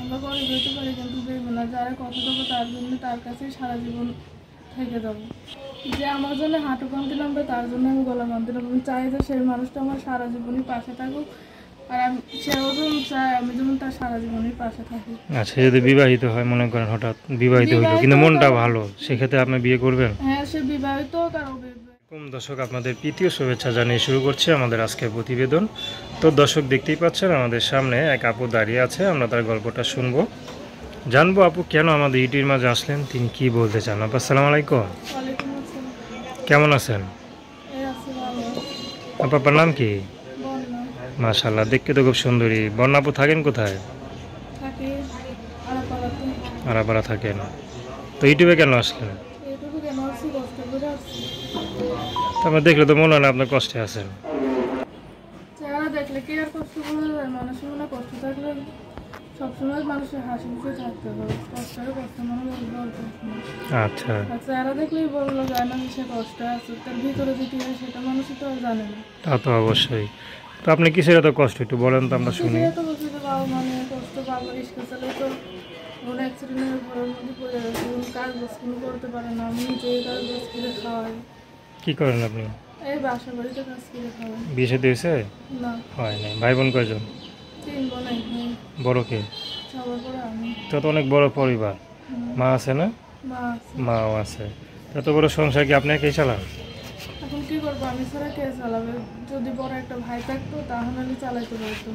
বা করে যেতে পারি, কিন্তু দেবে না। যারা কথা দেবো তার জন্য তার কাছেই সারা জীবন থেকে যাবো। যে আমার জন্য হাঁটু কান্তি নামবে তার জন্য আমি গলা কান্তি নামবো। আমি চাই যে সেই মানুষটা আমার সারা জীবনই পাশে থাকুক, আর আমি সেও যেমন চাই আমি যেমন তার সারা জীবনই পাশে থাকি। আচ্ছা, যদি বিবাহিত হয়, মনে করেন হঠাৎ বিবাহিত হইলো কিন্তু মনটা ভালো, সেক্ষেত্রে আপনি বিয়ে করবেন? হ্যাঁ, সে বিবাহিত হোক আর অবিবাহিত। দর্শক, আপনাদের প্রীতীয় শুভেচ্ছা জানিয়ে শুরু করছি আমাদের আজকের প্রতিবেদন। তো দর্শক, দেখতেই পাচ্ছেন আমাদের সামনে এক আপু দাঁড়িয়ে আছে। আমরা তার গল্পটা শুনবো, জানবো আপু কেন আমাদের ইউটিউবের মাঝে আসলেন, তিনি কি বলতে চান। আপু আসসালামু আলাইকুম, ওয়ালাইকুম আসসালাম। কেমন আছেন? এই আছি ভালো। আপু আপনার নাম কি? বন্যা। মাশাআল্লাহ, দেখতে তো খুব সুন্দরী। বন্যা আপু থাকেন কোথায়? থাকি আড়াপাড়াতে। আরাপাড়া থাকেন। তো ইউটিউবে কেন আসলেন? এইটুকু কেন আসছি, কষ্ট করে আসছি। তো আমরা দেখলে তো মনে হয় না আপনার কষ্টে আছেন। চেহারা দেখলে কি আর কষ্ট বোঝা যায়? মানুষের মনে কষ্ট থাকলে সবসময় মানুষের হাসি মুখে থাকতে হবে। কষ্টের কষ্ট মনে বলতে। আচ্ছা, আর চেহারা দেখলেই বললো যায় না যে সে কষ্ট আছে, তার ভিতরে যেটি হয় সেটা মানুষই তো আর জানে না। তা তো অবশ্যই। তো আপনি কিসের এত কষ্ট একটু বলেন তো আমরা শুনি। এত বলছি যে বাবা মানে কষ্ট, বাবা রিক্সা চালাই তো ওর অ্যাক্সিডেন্টের ঘরের মধ্যে পড়ে গেছে, কাজ বাজ কোনো করতে পারে না। আমি নিজেই কাজ বাজ করে খাওয়াই। কি করেন আপনি? এই বাসা বাড়িতে কাজ করে খাওয়াই। বিয়ে শাদী হয়েছে? না, হয় নাই। ভাই বোন কয়জন? 3 বোন এক ভাই। বড় কে? সবার পরে আমি। তো তো অনেক বড় পরিবার। মা আছে না? মা আছে। মাও আছে। এত বড় সংসার কি আপনি একাই চালান? এখন কি করবো, আমি ছাড়া কে চালাবে? যদি বড় একটা ভাই থাকতো তাহলে আমি চালাইতে পারতো।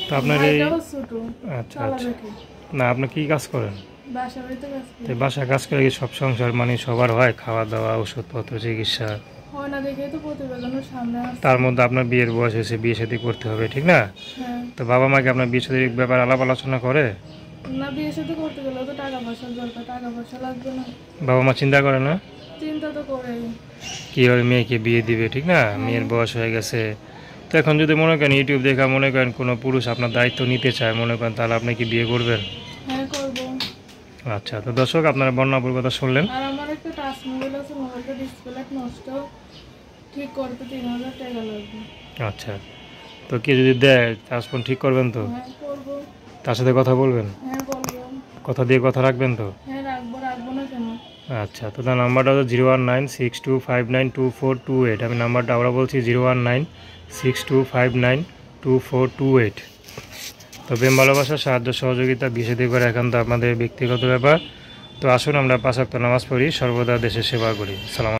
তো আপনার এই ভাইটাও ছোট, আচ্ছা আচ্ছা, চালাবে কি? না আপনি কি কাজ করেন? বাসা বাড়িতে কাজ তো করি। বাসা কাজ করে কি সব সংসার মানে সবার হয়, খাওয়া দাওয়া, ওষুধপত্র, চিকিৎসা? হয় না দেখেই তো প্রতিবেদনের সামনে আসছে। তার মধ্যে আপনার বিয়ের বয়স হয়েছে, বিয়ে শাদী করতে হবে, ঠিক না? হ্যাঁ। তো বাবা মাকে আপনার বিয়ে শাদীর ব্যাপারে আলাপ আলোচনা করে? না, বিয়ে সাথে করতে গেলে তো টাকা পয়সার দরকার, টাকা পয়সা লাগবে না? বাবা মা চিন্তা করে না চিন্তা তো করে। কীভাবে মেয়েকে বিয়ে দিবে, ঠিক না? মেয়ের বয়স হয়ে গেছে। তো এখন যদি মনে করেন ইউটিউব দেখা মনে করেন কোনো পুরুষ আপনার দায়িত্ব নিতে চায়, মনে করেন, তাহলে আপনি কি বিয়ে করবেন? হ্যাঁ, করবো। আচ্ছা, তো দর্শক, আপনারা বর্ণাপুর কথা শুনলেন। আর আমার একটা টাচ মোবাইল আছে, মোবাইলটা ডিসপ্লে নষ্ট, ঠিক করতে 3000 টাকা লাগবে। আচ্ছা, তো কে যদি দেয় ট্রান্সফোন ঠিক করবেন তো? হ্যাঁ, করবো। তার সাথে কথা বলবেন? হ্যাঁ, বলবো। কথা দিয়ে কথা রাখবেন তো? হ্যাঁ, রাখবো। রাখবো না কেন? আচ্ছা, তো তার নাম্বারটা হলো 01962592428। আমি নাম্বারটা আবার বলছি 01962592428। তো প্রেম ভালোবাসা, সাহায্য সহযোগিতা, বিয়ে শাদী করে একান্ত আপনাদের ব্যক্তিগত ব্যাপার। তো আসুন আমরা 5 ওয়াক্ত নামাজ পড়ি, সর্বদা দেশের সেবা করি। সালাম।